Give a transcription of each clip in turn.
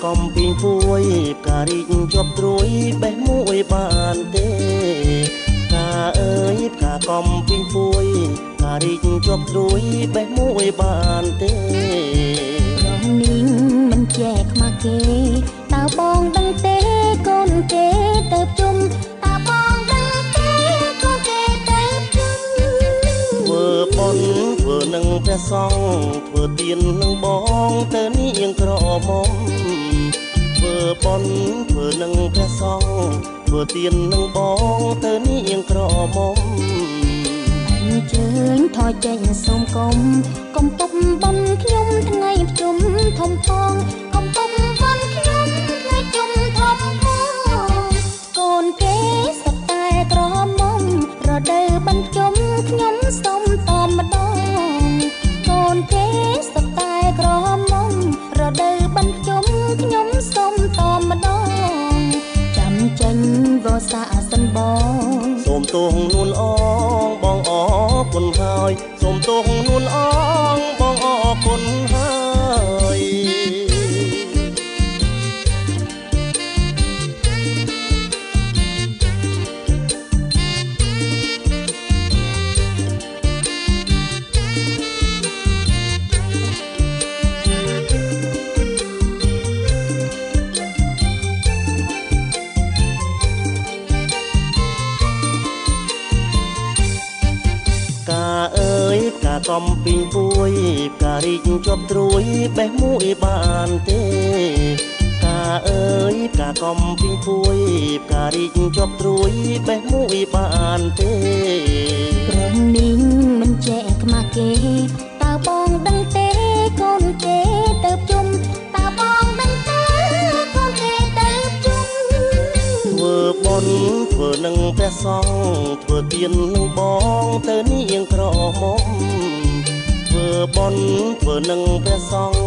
កំពីងពួយផ្ការីកជាប់ត្រួយបេះមួយបានទេផ្កាអើយផ្កាកំពីងពួយផ្ការីកជាប់ត្រួយបេះមួយបានទេរងនីងមិនចែកខ្មាស់គេតើបងដឹងទេកូនគេទៅជុំតើបងដឹងទេកូនគេទៅជុំធ្វើបុណ្យធ្វើនឹងព្រះសង្ឃធ្វើទាននឹងបងទៅនាងក្រមុំធ្វើបុណ្យធ្វើនឹងព្រះសង្ឃធ្វើទាននឹងបងទៅនាងក្រមុំអញ្ជើញថយចេញសូមកុំពុកបុណ្យខ្ញុំថ្ងៃជុំធំផងកុំពុកបុណ្យខ្ញុំថ្ងៃជុំធំផងកូនគេសត្វតែក្រមុំរដូវបញ្ជុំខ្ញុំសុំតម្ដងកូនគេសត្វតែក្រមុំរដូវបញ្ជុំខ្ញុំសុំតម្ដងចាំចេញវស្សាសិនបងសូមទោសនួនអងបងអរគុណហើយសូមទោសនួនអងបងអរគុណហើយកំពីងពួយផ្ការីកជាប់ត្រួយបេះមួយបានទេផ្កាអើយផ្កាកំពីងពួយផ្ការីកជាប់ត្រួយបេះមួយបានទេព្រមនេះមិនចែកខ្មាស់គេតើបងដឹងទេកូនគេទៅជុំតើបងដឹងទេកូនគេទៅជុំធ្វើបុណ្យធ្វើនឹងព្រះសង្ឃធ្វើទាននឹងបងទៅនាងក្រមុំធ្វើបុណ្យធ្វើនឹងព្រះសង្ឃ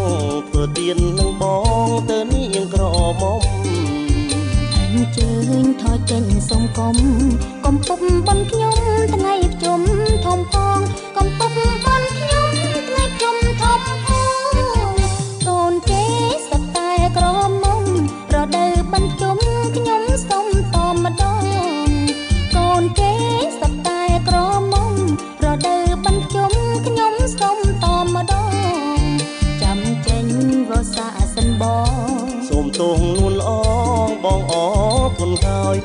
ធ្វើទាននឹងបងទៅនាងក្រមុំអញ្ជើញថយចេញសូមកុំពុកបុណ្យខ្ញុំថ្ងៃជុំធំផងកុំពុកបុណ្យខ្ញុំថ្ងៃជុំធំផងកូនគេសត្វតែក្រមុំរដូវបញ្ជុំខ្ញុំសុំតម្ដងកូនគេសត្វតែក្រមុំរដូវបញ្ជុំខ្ញុំសុំតម្ដងចាំចេញវស្សាសិនបងសូមទោសនួនអងបងអរគុណហើយ